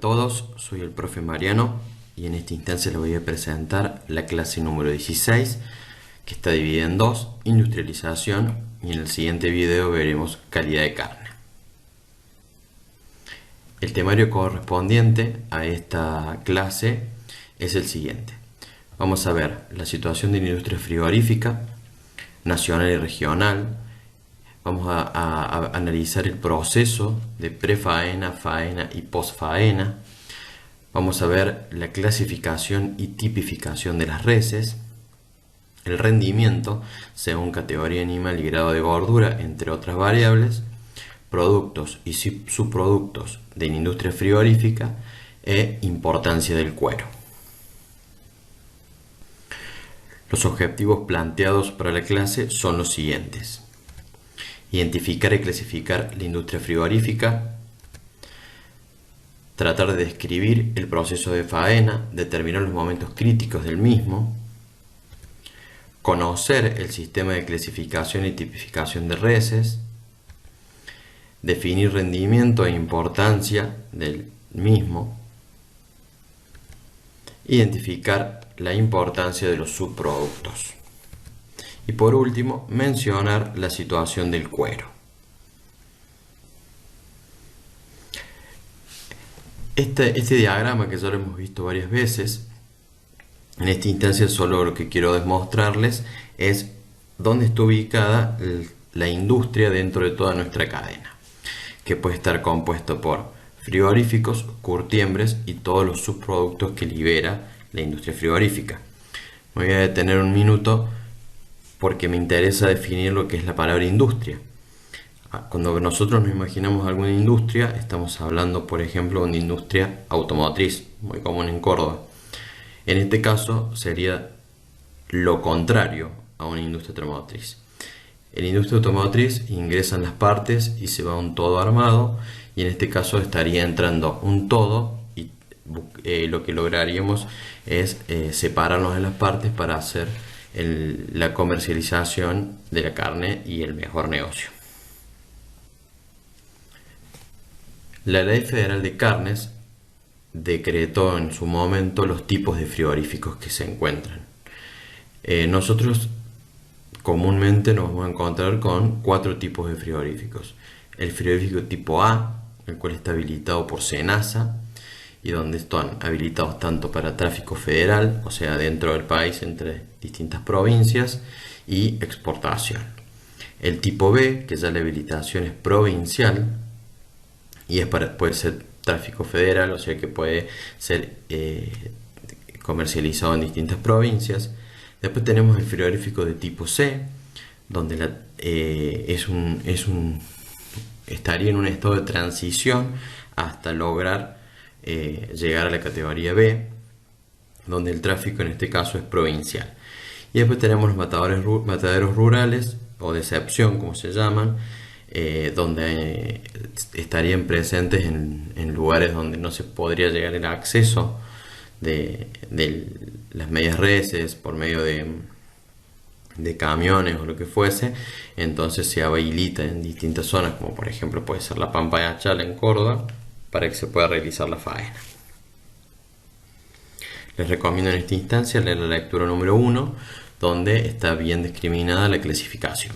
todos, soy el profe Mariano y en esta instancia les voy a presentar la clase número 16 que está dividida en dos, industrialización, y en el siguiente video veremos calidad de carne. El temario correspondiente a esta clase es el siguiente. Vamos a ver la situación de la industria frigorífica nacional y regional. Vamos a analizar el proceso de prefaena, faena y posfaena. Vamos a ver la clasificación y tipificación de las reses, el rendimiento según categoría animal y grado de gordura, entre otras variables, productos y subproductos de la industria frigorífica e importancia del cuero. Los objetivos planteados para la clase son los siguientes: identificar y clasificar la industria frigorífica, tratar de describir el proceso de faena, determinar los momentos críticos del mismo, conocer el sistema de clasificación y tipificación de reses, definir rendimiento e importancia del mismo, identificar la importancia de los subproductos y por último mencionar la situación del cuero. Este diagrama, que ya lo hemos visto varias veces, en esta instancia solo lo que quiero demostrarles es dónde está ubicada la industria dentro de toda nuestra cadena, que puede estar compuesto por frigoríficos, curtiembres y todos los subproductos que libera la industria frigorífica. Me voy a detener un minuto porque me interesa definir lo que es la palabra industria. Cuando nosotros nos imaginamos alguna industria, estamos hablando, por ejemplo, de una industria automotriz, muy común en Córdoba. En este caso sería lo contrario a una industria automotriz. En la industria automotriz ingresan las partes y se va un todo armado, y en este caso estaría entrando un todo y lo que lograríamos es separarnos de las partes para hacer la comercialización de la carne y el mejor negocio. La Ley Federal de Carnes decretó en su momento los tipos de frigoríficos que se encuentran. Nosotros comúnmente nos vamos a encontrar con 4 tipos de frigoríficos. El frigorífico tipo A, el cual está habilitado por SENASA y donde están habilitados tanto para tráfico federal, o sea, dentro del país entre distintas provincias, y exportación. El tipo B, que ya la habilitación es provincial y puede ser tráfico federal, o sea que puede ser comercializado en distintas provincias. Después tenemos el frigorífico de tipo C, donde estaría en un estado de transición hasta lograr llegar a la categoría B, donde el tráfico en este caso es provincial. Y después tenemos los mataderos rurales o de excepción, como se llaman, donde estarían presentes en lugares donde no se podría llegar el acceso de las medias reses por medio de camiones o lo que fuese. Entonces se habilita en distintas zonas, como por ejemplo puede ser la Pampa de Achala en Córdoba, para que se pueda realizar la faena. Les recomiendo en esta instancia leer la lectura número 1, donde está bien discriminada la clasificación.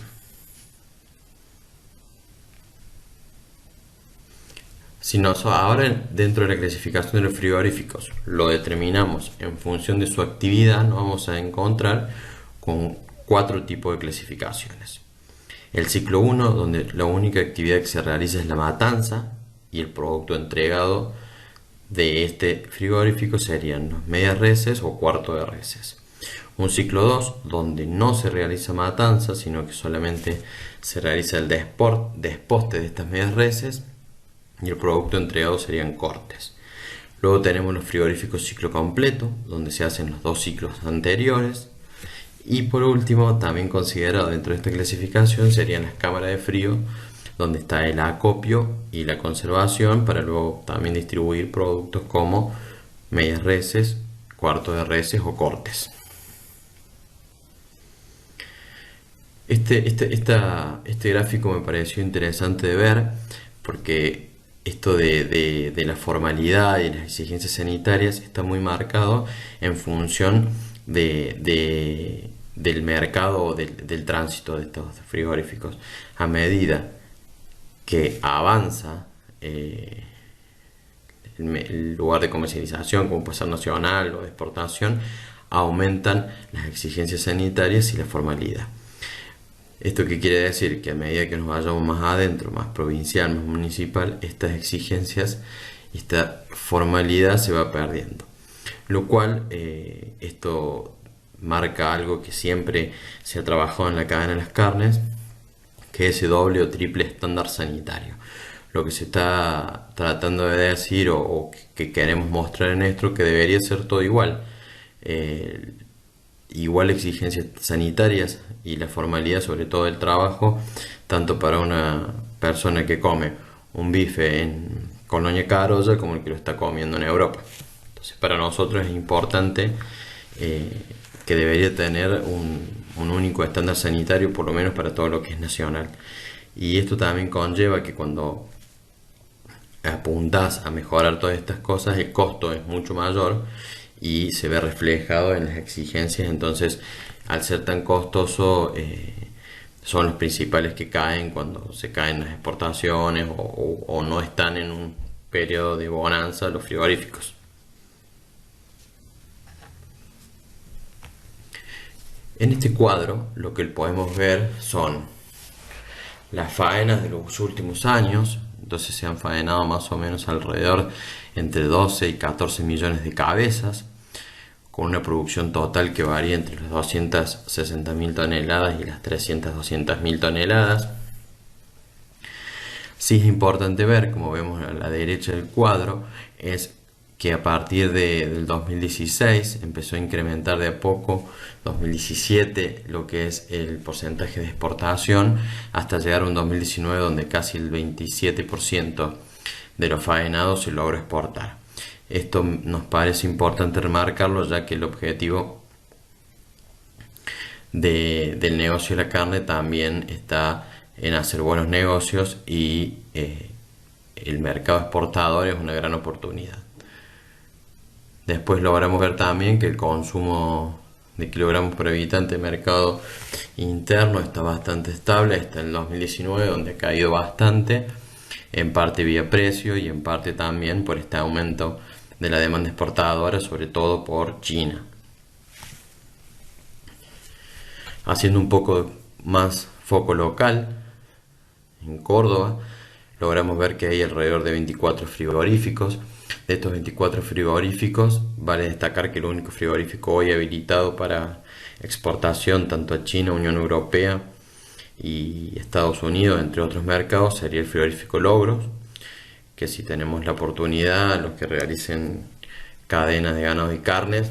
Si ahora dentro de la clasificación de los frigoríficos lo determinamos en función de su actividad, nos vamos a encontrar con 4 tipos de clasificaciones. El ciclo 1, donde la única actividad que se realiza es la matanza y el producto entregado de este frigorífico serían los medias reses o cuarto de reses. Un ciclo 2, donde no se realiza matanza, sino que solamente se realiza el desposte de estas medias reses y el producto entregado serían cortes. Luego tenemos los frigoríficos ciclo completo, donde se hacen los 2 ciclos anteriores. Y por último, también considerado dentro de esta clasificación, serían las cámaras de frío, donde está el acopio y la conservación para luego también distribuir productos como medias reses, cuarto de reses o cortes. Este gráfico me pareció interesante de ver porque esto de la formalidad y las exigencias sanitarias está muy marcado en función del mercado o del tránsito de estos frigoríficos. A medida que avanza el lugar de comercialización, como puede ser nacional o de exportación, aumentan las exigencias sanitarias y la formalidad. ¿Esto qué quiere decir? Que a medida que nos vayamos más adentro, más provincial, más municipal, estas exigencias y esta formalidad se va perdiendo. Lo cual, esto marca algo que siempre se ha trabajado en la cadena de las carnes, que es ese doble o triple estándar sanitario. Lo que se está tratando de decir o que queremos mostrar en esto, que debería ser todo igual. Igual exigencias sanitarias y la formalidad, sobre todo el trabajo, tanto para una persona que come un bife en Colonia Carolla como el que lo está comiendo en Europa. Entonces, para nosotros es importante que debería tener un único estándar sanitario, por lo menos para todo lo que es nacional. Y esto también conlleva que cuando apuntas a mejorar todas estas cosas, el costo es mucho mayor y se ve reflejado en las exigencias. Entonces, al ser tan costoso, son los principales que caen cuando se caen las exportaciones o no están en un periodo de bonanza los frigoríficos. En este cuadro lo que podemos ver son las faenas de los últimos años. Entonces se han faenado más o menos alrededor entre 12 y 14 millones de cabezas, con una producción total que varía entre las 260.000 toneladas y las 200.000 toneladas. Sí es importante ver, como vemos a la derecha del cuadro, es que a partir del 2016 empezó a incrementar de a poco, 2017, lo que es el porcentaje de exportación, hasta llegar a un 2019 donde casi el 27% de los faenados se logró exportar. Esto nos parece importante remarcarlo, ya que el objetivo del negocio de la carne también está en hacer buenos negocios y el mercado exportador es una gran oportunidad. Después logramos ver también que el consumo de kilogramos por habitante de mercado interno está bastante estable, está en el 2019 donde ha caído bastante, en parte vía precio y en parte también por este aumento de la demanda exportadora, sobre todo por China. Haciendo un poco más foco local, en Córdoba, logramos ver que hay alrededor de 24 frigoríficos. De estos 24 frigoríficos, vale destacar que el único frigorífico hoy habilitado para exportación tanto a China, Unión Europea y Estados Unidos, entre otros mercados, sería el frigorífico Logros, que si tenemos la oportunidad, los que realicen cadenas de ganado y carnes,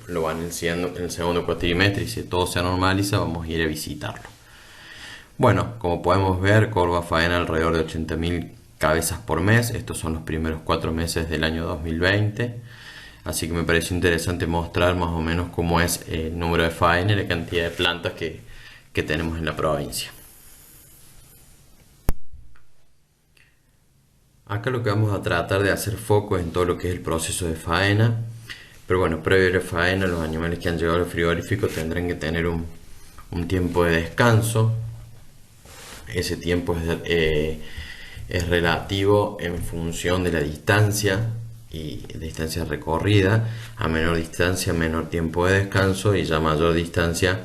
lo van en el segundo cuatrimestre, y si todo se normaliza, vamos a ir a visitarlo. Bueno, como podemos ver, Córdoba faena alrededor de 80.000 cabezas por mes. Estos son los primeros 4 meses del año 2020. Así que me pareció interesante mostrar más o menos cómo es el número de faena y la cantidad de plantas que tenemos en la provincia. Acá lo que vamos a tratar de hacer foco es en todo lo que es el proceso de faena. Pero bueno, previo a la faena, los animales que han llegado al frigorífico tendrán que tener un tiempo de descanso. Ese tiempo es relativo en función de la distancia y distancia recorrida. A menor distancia, menor tiempo de descanso, y ya a mayor distancia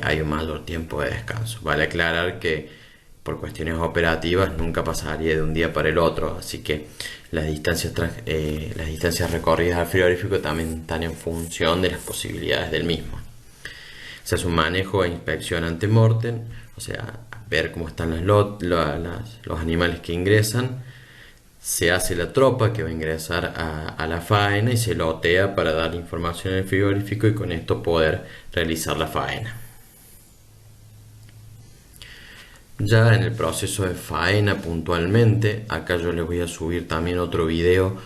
hay un mayor tiempo de descanso. Vale aclarar que por cuestiones operativas nunca pasaría de un día para el otro, así que las distancias recorridas al frigorífico también están en función de las posibilidades del mismo. Se hace un manejo e inspección ante mortem, o sea, ver cómo están los animales que ingresan. Se hace la tropa que va a ingresar a la faena y se lotea para dar información al frigorífico y con esto poder realizar la faena. Ya en el proceso de faena puntualmente, acá yo les voy a subir también otro video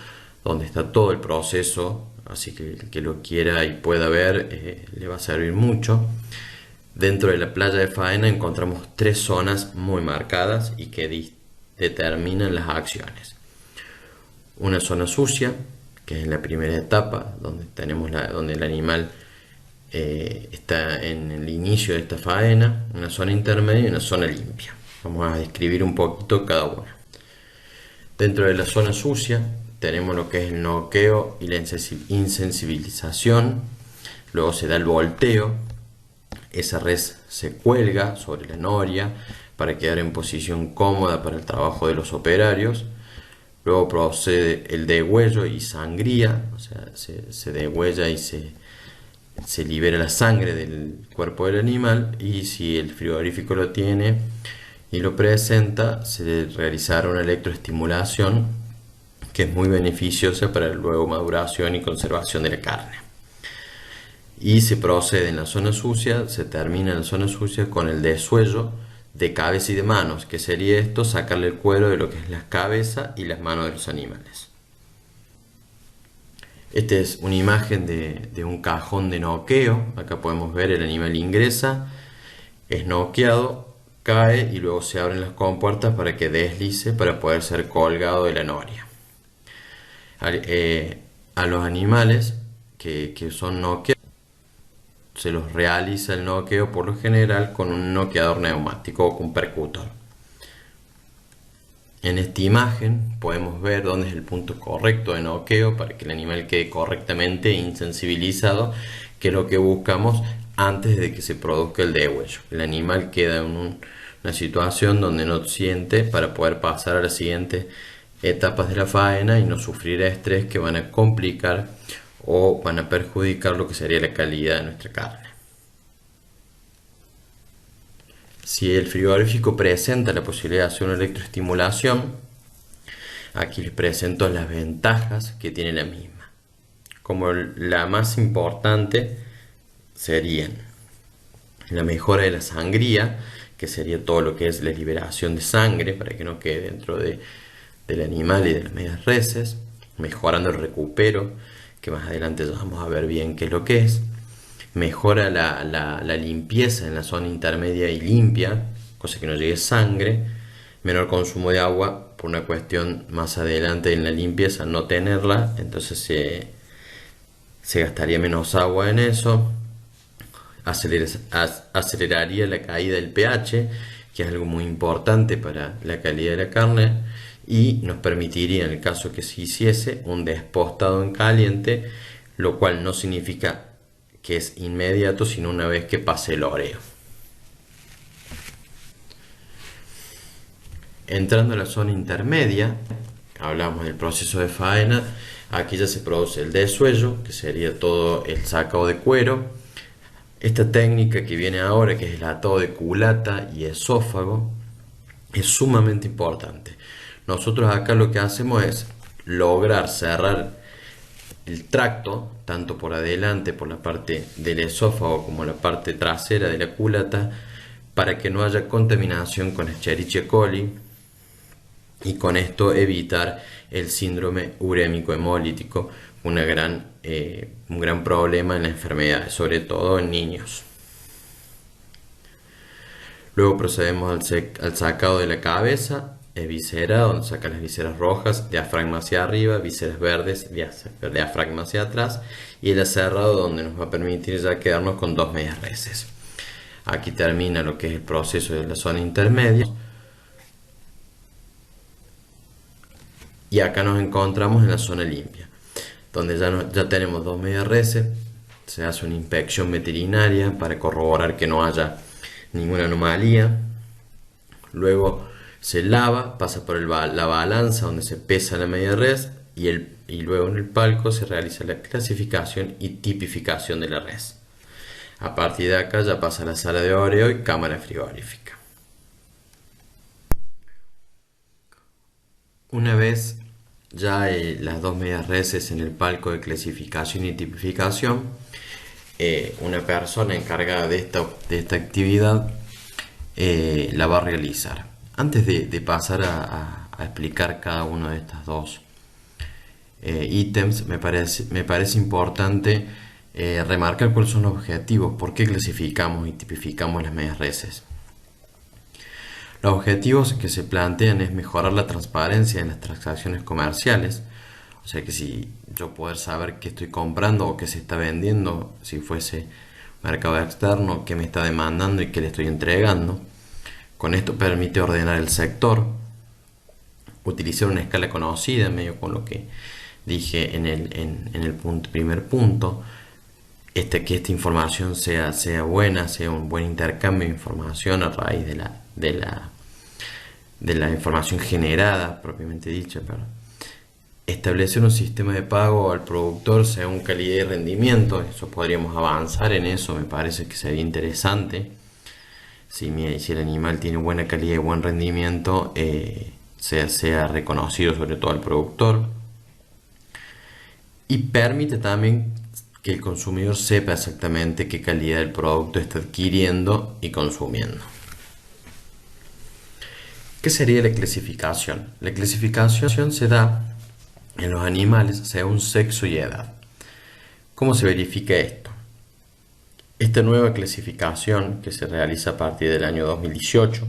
donde está todo el proceso, así que el que lo quiera y pueda ver le va a servir mucho. Dentro de la playa de faena encontramos 3 zonas muy marcadas y que determinan las acciones. Una zona sucia, que es la primera etapa, donde tenemos donde el animal está en el inicio de esta faena, una zona intermedia y una zona limpia. Vamos a describir un poquito cada una. Dentro de la zona sucia tenemos lo que es el noqueo y la insensibilización. Luego se da el volteo. Esa res se cuelga sobre la noria para quedar en posición cómoda para el trabajo de los operarios. Luego procede el degüello y sangría, o sea, se degüella y se libera la sangre del cuerpo del animal, y si el frigorífico lo tiene y lo presenta, se realizará una electroestimulación que es muy beneficiosa para la luego maduración y conservación de la carne. Y se procede en la zona sucia, se termina en la zona sucia con el desuello de cabeza y de manos, que sería esto, sacarle el cuero de lo que es la cabeza y las manos de los animales. Esta es una imagen de un cajón de noqueo. Acá podemos ver el animal ingresa, es noqueado, cae y luego se abren las compuertas para que deslice para poder ser colgado de la noria. A los animales que son noqueados se los realiza el noqueo por lo general con un noqueador neumático o con percutor. En esta imagen podemos ver dónde es el punto correcto de noqueo para que el animal quede correctamente insensibilizado, que es lo que buscamos antes de que se produzca el degüello. El animal queda en una situación donde no siente para poder pasar a las siguientes etapas de la faena y no sufrir estrés que van a complicar o van a perjudicar lo que sería la calidad de nuestra carne. Si el frigorífico presenta la posibilidad de hacer una electroestimulación, aquí les presento las ventajas que tiene la misma. Como la más importante serían la mejora de la sangría, que sería todo lo que es la liberación de sangre para que no quede dentro del animal y de las medias reses, mejorando el recupero, que más adelante ya vamos a ver bien qué es lo que es. Mejora la limpieza en la zona intermedia y limpia, cosa que no llegue sangre. Menor consumo de agua, por una cuestión más adelante en la limpieza no tenerla, entonces se gastaría menos agua en eso. Aceleraría la caída del pH, que es algo muy importante para la calidad de la carne, y nos permitiría, en el caso que se hiciese, un despostado en caliente, lo cual no significa que es inmediato, sino una vez que pase el oreo. Entrando a la zona intermedia, hablamos del proceso de faena. Aquí ya se produce el desuello, que sería todo el sacado de cuero. Esta técnica que viene ahora, que es el atado de culata y esófago, es sumamente importante. Nosotros acá lo que hacemos es lograr cerrar el tracto, tanto por adelante, por la parte del esófago, como la parte trasera de la culata, para que no haya contaminación con Escherichia coli, y con esto evitar el síndrome urémico hemolítico, un gran problema en la enfermedad, sobre todo en niños. Luego procedemos al sacado de la cabeza, visera, donde sacan las vísceras rojas, diafragma hacia arriba, vísceras verdes, diafragma hacia atrás, y el aserrado, donde nos va a permitir ya quedarnos con dos medias reses. Aquí termina lo que es el proceso de la zona intermedia. Y acá nos encontramos en la zona limpia, donde ya tenemos dos medias reses. Se hace una inspección veterinaria para corroborar que no haya ninguna anomalía. Luego se lava, pasa por la balanza donde se pesa la media res, y luego en el palco se realiza la clasificación y tipificación de la res. A partir de acá ya pasa a la sala de oreo y cámara frigorífica. Una vez ya las dos medias reses en el palco de clasificación y tipificación, una persona encargada de esta actividad la va a realizar. Antes de pasar a explicar cada uno de estos dos ítems, me parece importante remarcar cuáles son los objetivos, por qué clasificamos y tipificamos las medias reses. Los objetivos que se plantean es mejorar la transparencia en las transacciones comerciales, o sea que si yo poder saber qué estoy comprando o qué se está vendiendo, si fuese mercado externo, qué me está demandando y qué le estoy entregando. Con esto permite ordenar el sector, utilizar una escala conocida, medio con lo que dije en el primer punto, que esta información sea buena, sea un buen intercambio de información a raíz de la información generada, propiamente dicha. Establecer un sistema de pago al productor según calidad y rendimiento, eso podríamos avanzar en eso, me parece que sería interesante. Si el animal tiene buena calidad y buen rendimiento, sea reconocido sobre todo al productor. Y permite también que el consumidor sepa exactamente qué calidad del producto está adquiriendo y consumiendo. ¿Qué sería la clasificación? La clasificación se da en los animales según sexo y edad. ¿Cómo se verifica esto? Esta nueva clasificación, que se realiza a partir del año 2018,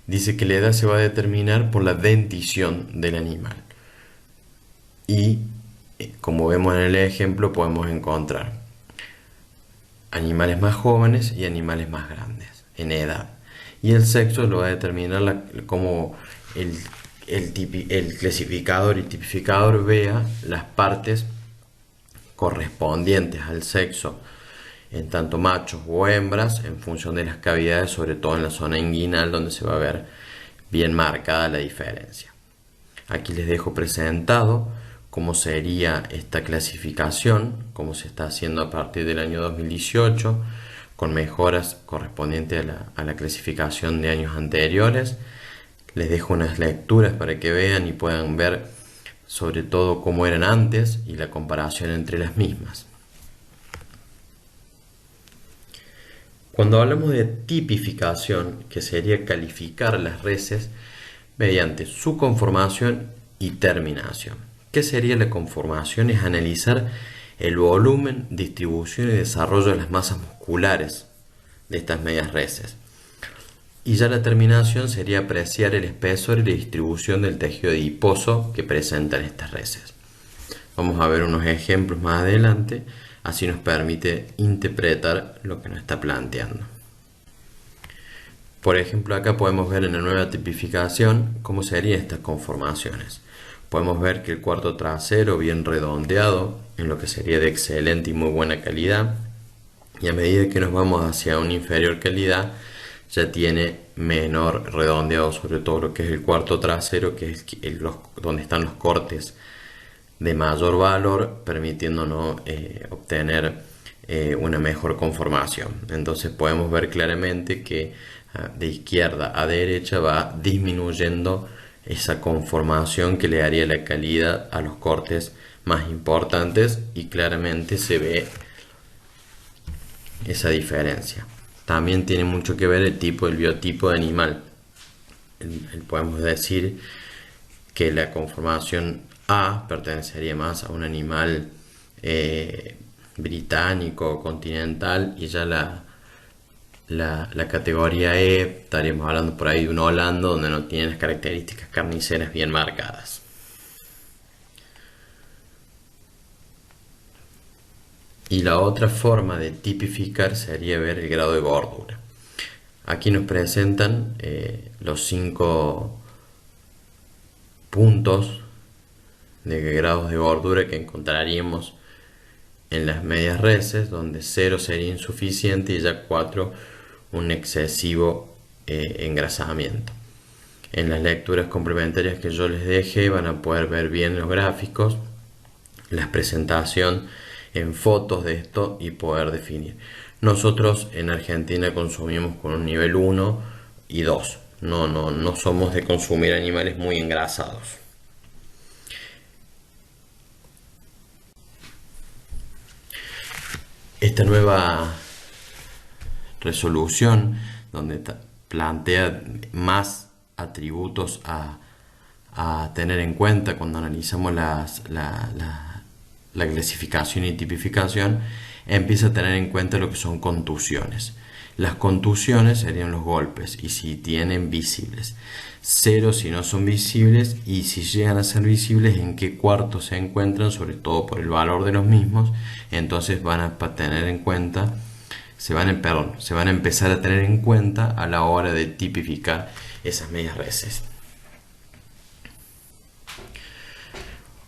dice que la edad se va a determinar por la dentición del animal. Y como vemos en el ejemplo, podemos encontrar animales más jóvenes y animales más grandes en edad. Y el sexo lo va a determinar como el clasificador y tipificador vea las partes correspondientes al sexo en tanto machos o hembras en función de las cavidades, sobre todo en la zona inguinal, donde se va a ver bien marcada la diferencia. Aquí les dejo presentado cómo sería esta clasificación, cómo se está haciendo a partir del año 2018, con mejoras correspondientes a la clasificación de años anteriores. Les dejo unas lecturas para que vean y puedan ver sobre todo cómo eran antes y la comparación entre las mismas. Cuando hablamos de tipificación, que sería calificar las reses mediante su conformación y terminación. ¿Qué sería la conformación? Es analizar el volumen, distribución y desarrollo de las masas musculares de estas medias reses. Y ya la terminación sería apreciar el espesor y la distribución del tejido adiposo que presentan estas reses. Vamos a ver unos ejemplos más adelante, así nos permite interpretar lo que nos está planteando. Por ejemplo, acá podemos ver en la nueva tipificación cómo serían estas conformaciones. Podemos ver que el cuarto trasero bien redondeado, en lo que sería de excelente y muy buena calidad, y a medida que nos vamos hacia una inferior calidad, ya tiene menor redondeado, sobre todo lo que es el cuarto trasero, que es donde están los cortes de mayor valor, permitiéndonos obtener una mejor conformación. Entonces podemos ver claramente que de izquierda a derecha va disminuyendo esa conformación que le daría la calidad a los cortes más importantes, y claramente se ve esa diferencia. También tiene mucho que ver el biotipo de animal. Podemos decir que la conformación A pertenecería más a un animal británico o continental, y ya la categoría E estaríamos hablando por ahí de un holando, donde no tiene las características carniceras bien marcadas. Y la otra forma de tipificar sería ver el grado de gordura. Aquí nos presentan los 5 puntos de grados de gordura que encontraríamos en las medias reses, donde 0 sería insuficiente y ya 4 un excesivo engrasamiento. En las lecturas complementarias que yo les dejé van a poder ver bien los gráficos, la presentación en fotos de esto y poder definir. Nosotros en Argentina consumimos con un nivel 1 y 2. No somos de consumir animales muy engrasados. Esta nueva resolución, donde plantea más atributos a tener en cuenta cuando analizamos la clasificación y tipificación, empieza a tener en cuenta lo que son contusiones. Las contusiones serían los golpes, y si tienen visibles. 0 si no son visibles, y si llegan a ser visibles, en qué cuarto se encuentran, sobre todo por el valor de los mismos. Entonces van a tener en cuenta, se van a empezar a tener en cuenta a la hora de tipificar esas medias reses.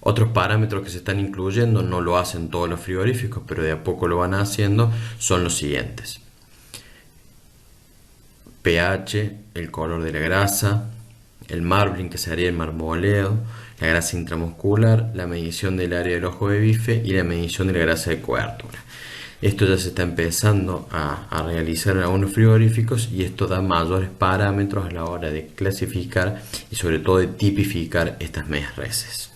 Otros parámetros que se están incluyendo, no lo hacen todos los frigoríficos, pero de a poco lo van haciendo, son los siguientes: pH, el color de la grasa, el marbling, que sería el marmoleo, la grasa intramuscular, la medición del área del ojo de bife y la medición de la grasa de cobertura. Esto ya se está empezando a realizar en algunos frigoríficos, y esto da mayores parámetros a la hora de clasificar y sobre todo de tipificar estas medias reses.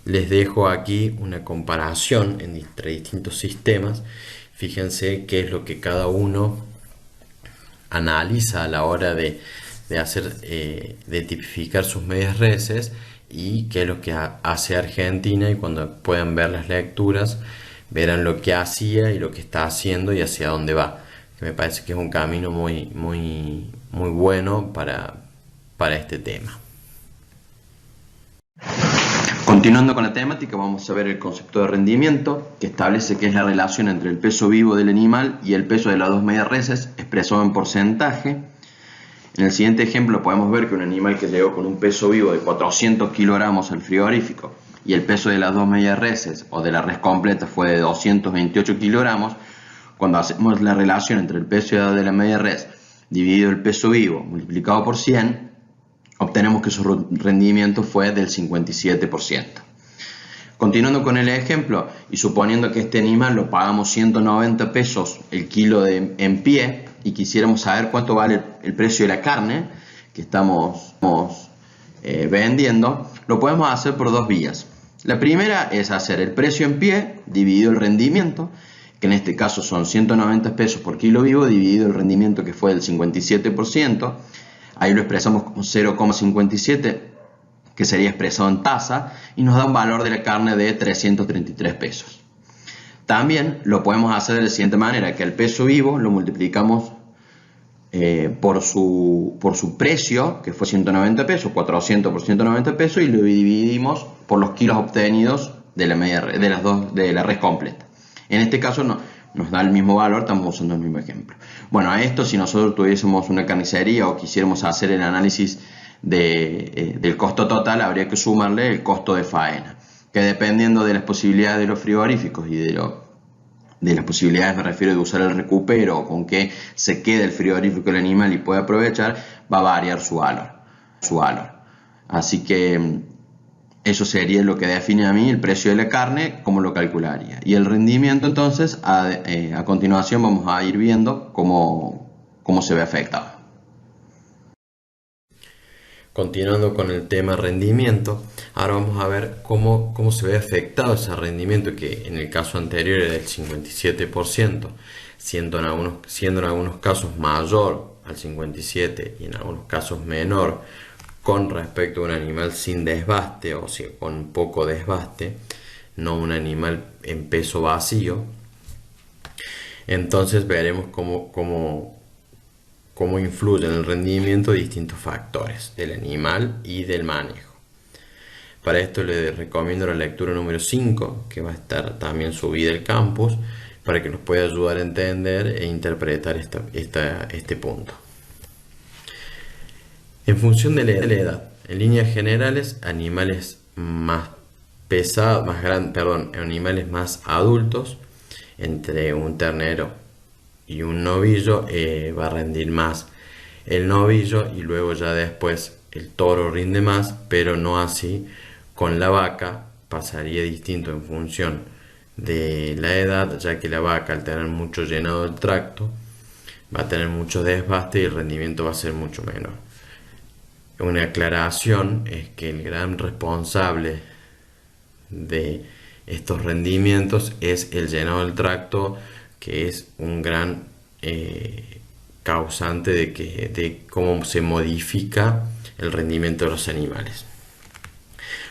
Les dejo aquí una comparación entre distintos sistemas. Fíjense qué es lo que cada uno analiza a la hora de tipificar sus medias reses, y qué es lo que hace Argentina, y cuando puedan ver las lecturas verán lo que hacía y lo que está haciendo y hacia dónde va, que me parece que es un camino muy bueno para este tema. Continuando con la temática, vamos a ver el concepto de rendimiento, que establece que es la relación entre el peso vivo del animal y el peso de las dos medias reses, expresado en porcentaje. En el siguiente ejemplo podemos ver que un animal que llegó con un peso vivo de 400 kilogramos al frigorífico, y el peso de las dos medias reses o de la res completa fue de 228 kilogramos, cuando hacemos la relación entre el peso de la media res dividido el peso vivo multiplicado por 100, obtenemos que su rendimiento fue del 57%. Continuando con el ejemplo, y suponiendo que este animal lo pagamos 190 pesos el kilo en pie, y quisiéramos saber cuánto vale el precio de la carne que estamos vendiendo, lo podemos hacer por dos vías. La primera es hacer el precio en pie dividido el rendimiento, que en este caso son 190 pesos por kilo vivo, dividido el rendimiento, que fue del 57%. Ahí lo expresamos como 0,57, que sería expresado en tasa, y nos da un valor de la carne de 333 pesos. También lo podemos hacer de la siguiente manera, que el peso vivo lo multiplicamos por su precio, que fue 190 pesos, 400 por 190 pesos, y lo dividimos por los kilos obtenidos de la res completa. En este caso nos da el mismo valor, estamos usando el mismo ejemplo. Bueno, a esto, si nosotros tuviésemos una carnicería o quisiéramos hacer el análisis del costo total, habría que sumarle el costo de faena, que dependiendo de las posibilidades de los frigoríficos y de las posibilidades, me refiero, de usar el recupero o con que se quede el frigorífico el animal y pueda aprovechar, va a variar su valor. Así que eso sería lo que define a mí el precio de la carne, cómo lo calcularía. Y el rendimiento, entonces, a continuación vamos a ir viendo cómo se ve afectado. Continuando con el tema rendimiento, ahora vamos a ver cómo se ve afectado ese rendimiento, que en el caso anterior era del 57%, siendo en algunos casos mayor al 57% y en algunos casos menor con respecto a un animal sin desbaste, o sea, con poco desbaste, no un animal en peso vacío. Entonces veremos cómo influyen en el rendimiento distintos factores del animal y del manejo. Para esto les recomiendo la lectura número 5, que va a estar también subida al campus, para que nos pueda ayudar a entender e interpretar este punto. En función de la edad, en líneas generales, animales más pesados, animales más adultos, entre un ternero y un novillo, va a rendir más el novillo, y luego ya después el toro rinde más, pero no así con la vaca. Pasaría distinto en función de la edad, ya que la vaca, al tener mucho llenado del tracto, va a tener mucho desbaste y el rendimiento va a ser mucho menor. Una aclaración es que el gran responsable de estos rendimientos es el llenado del tracto, que es un gran causante de cómo se modifica el rendimiento de los animales.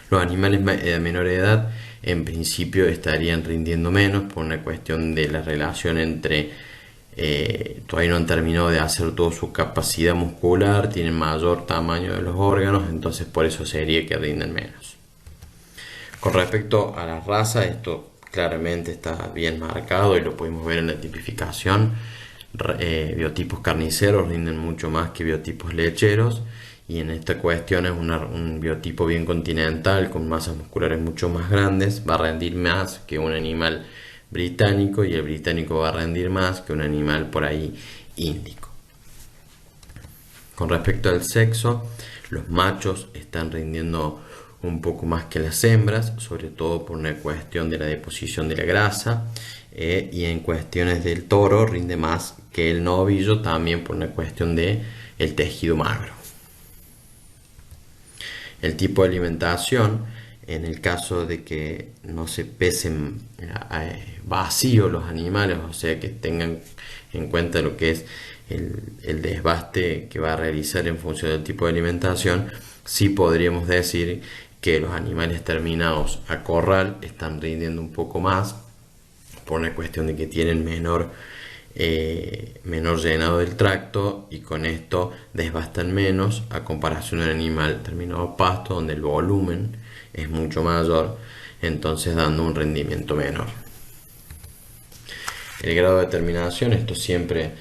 Los animales de menor edad en principio estarían rindiendo menos por una cuestión de la relación entre todavía no han terminado de hacer toda su capacidad muscular, tienen mayor tamaño de los órganos, entonces por eso sería que rinden menos. Con respecto a la raza, esto claramente está bien marcado y lo podemos ver en la tipificación. Biotipos carniceros rinden mucho más que biotipos lecheros, y en esta cuestión es un biotipo bien continental con masas musculares mucho más grandes, va a rendir más que un animal británico, y el británico va a rendir más que un animal por ahí índico. Con respecto al sexo, los machos están rindiendo un poco más que las hembras, sobre todo por una cuestión de la deposición de la grasa, y en cuestiones del toro rinde más que el novillo, también por una cuestión de el tejido magro. El tipo de alimentación, en el caso de que no se pesen vacíos los animales, o sea que tengan en cuenta lo que es el desbaste que va a realizar en función del tipo de alimentación, sí podríamos decir que los animales terminados a corral están rindiendo un poco más por una cuestión de que tienen menor llenado del tracto, y con esto desbastan menos a comparación de un animal terminado a pasto, donde el volumen es mucho mayor, entonces dando un rendimiento menor. El grado de terminación, esto siempre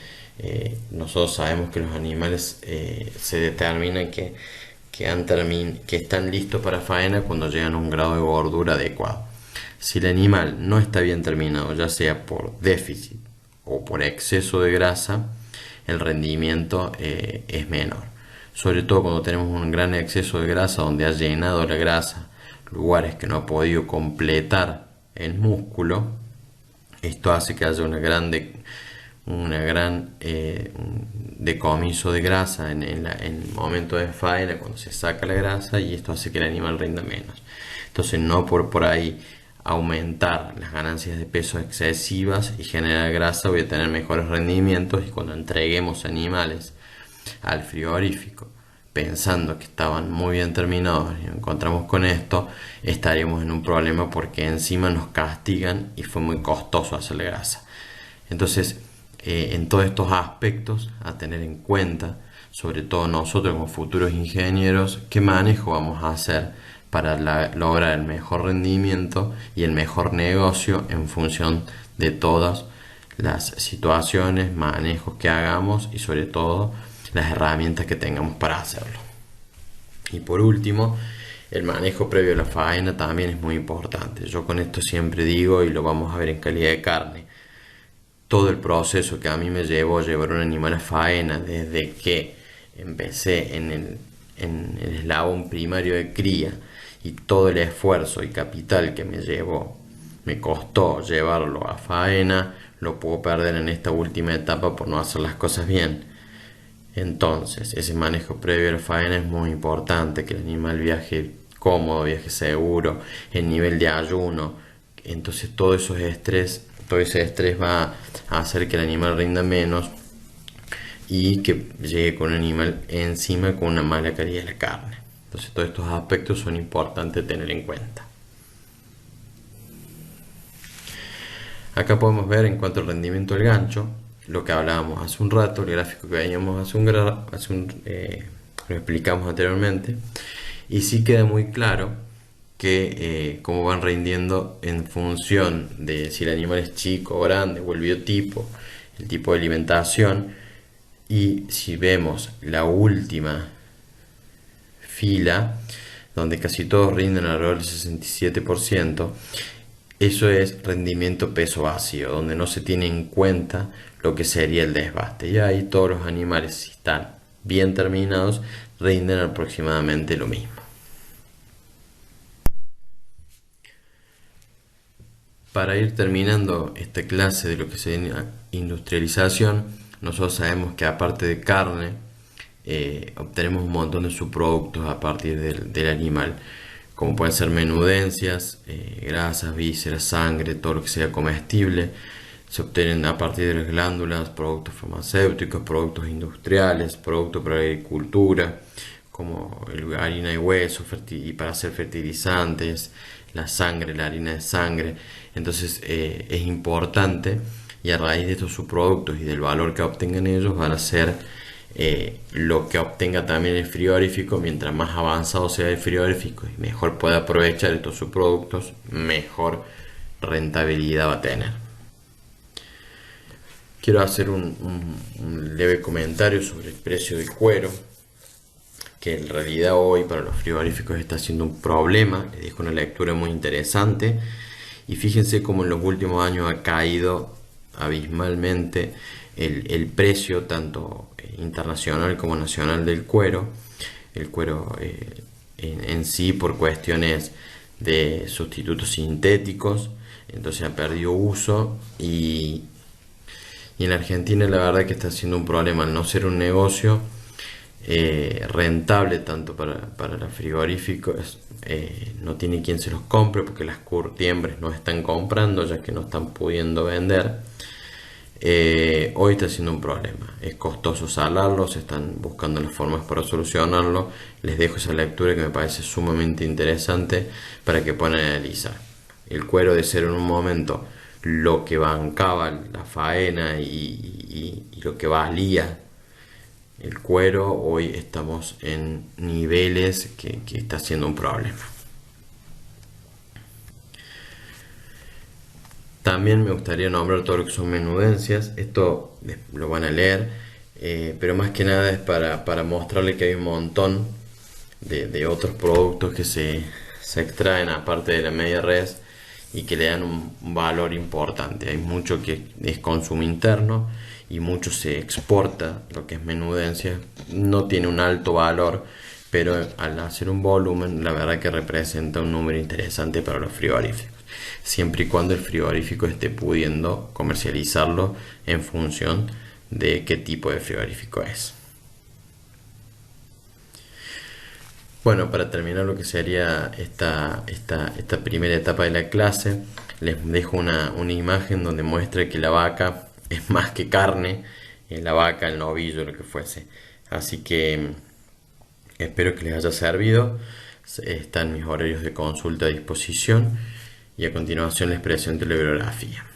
nosotros sabemos que los animales se determina que están listos para faena cuando llegan a un grado de gordura adecuado. Si el animal no está bien terminado, ya sea por déficit o por exceso de grasa, el rendimiento es menor. Sobre todo cuando tenemos un gran exceso de grasa, donde ha llenado la grasa lugares que no ha podido completar el músculo. Esto hace que haya una gran decomiso de grasa en el momento de faena, cuando se saca la grasa, y esto hace que el animal rinda menos. Entonces, no por ahí aumentar las ganancias de peso excesivas y generar grasa voy a tener mejores rendimientos, y cuando entreguemos animales al frigorífico pensando que estaban muy bien terminados y nos encontramos con esto, estaríamos en un problema, porque encima nos castigan y fue muy costoso hacerle grasa. Entonces, en todos estos aspectos a tener en cuenta, sobre todo nosotros como futuros ingenieros, qué manejo vamos a hacer para lograr el mejor rendimiento y el mejor negocio en función de todas las situaciones, manejos que hagamos, y sobre todo las herramientas que tengamos para hacerlo. Y por último, el manejo previo a la faena también es muy importante. Yo con esto siempre digo, y lo vamos a ver en calidad de carne, todo el proceso que a mí me llevó a llevar un animal a faena, desde que empecé en el eslabón primario de cría, y todo el esfuerzo y capital que me costó llevarlo a faena, lo puedo perder en esta última etapa por no hacer las cosas bien. Entonces, ese manejo previo a la faena es muy importante, que el animal viaje cómodo, viaje seguro, el nivel de ayuno. Entonces todo ese estrés va a hacer que el animal rinda menos y que llegue con un animal encima con una mala calidad de la carne. Entonces todos estos aspectos son importantes tener en cuenta. Acá podemos ver, en cuanto al rendimiento del gancho, lo que hablábamos hace un rato, el gráfico que veíamos lo explicamos anteriormente, y sí queda muy claro que cómo van rindiendo en función de si el animal es chico o grande, o el biotipo, el tipo de alimentación. Y si vemos la última fila, donde casi todos rinden alrededor del 67%, eso es rendimiento peso vacío, donde no se tiene en cuenta lo que sería el desbaste. Y ahí todos los animales, si están bien terminados, rinden aproximadamente lo mismo. Para ir terminando esta clase de lo que sería industrialización, nosotros sabemos que aparte de carne, obtenemos un montón de subproductos a partir del animal, como pueden ser menudencias, grasas, vísceras, sangre, todo lo que sea comestible. Se obtienen a partir de las glándulas productos farmacéuticos, productos industriales, productos para la agricultura, como harina de hueso y para hacer fertilizantes, la sangre, la harina de sangre. Entonces es importante y a raíz de estos subproductos y del valor que obtengan ellos van a ser lo que obtenga también el frigorífico. Mientras más avanzado sea el frigorífico y mejor pueda aprovechar estos subproductos, mejor rentabilidad va a tener. Quiero hacer un leve comentario sobre el precio del cuero, que en realidad hoy para los frigoríficos está siendo un problema. Les dejo una lectura muy interesante y fíjense cómo en los últimos años ha caído abismalmente el precio tanto internacional como nacional del cuero. El cuero en sí, por cuestiones de sustitutos sintéticos, entonces ha perdido uso, y en la Argentina la verdad que está siendo un problema al no ser un negocio rentable tanto para los frigoríficos. No tiene quien se los compre porque las curtiembres no están comprando, ya que no están pudiendo vender. Hoy está siendo un problema, es costoso salarlo, se están buscando las formas para solucionarlo. Les dejo esa lectura que me parece sumamente interesante para que puedan analizar. El cuero, de ser en un momento lo que bancaba la faena y lo que valía el cuero, hoy estamos en niveles que está siendo un problema. También me gustaría nombrar todo lo que son menudencias. Esto lo van a leer, pero más que nada es para mostrarles que hay un montón de otros productos que se extraen aparte de la media res y que le dan un valor importante. Hay mucho que es consumo interno y mucho se exporta. Lo que es menudencia no tiene un alto valor, pero al hacer un volumen, la verdad que representa un número interesante para los frigoríficos, siempre y cuando el frigorífico esté pudiendo comercializarlo en función de qué tipo de frigorífico es. Bueno, para terminar lo que sería esta primera etapa de la clase, les dejo una imagen donde muestra que la vaca es más que carne, la vaca, el novillo, lo que fuese. Así que espero que les haya servido. Están mis horarios de consulta a disposición y a continuación les presento la bibliografía.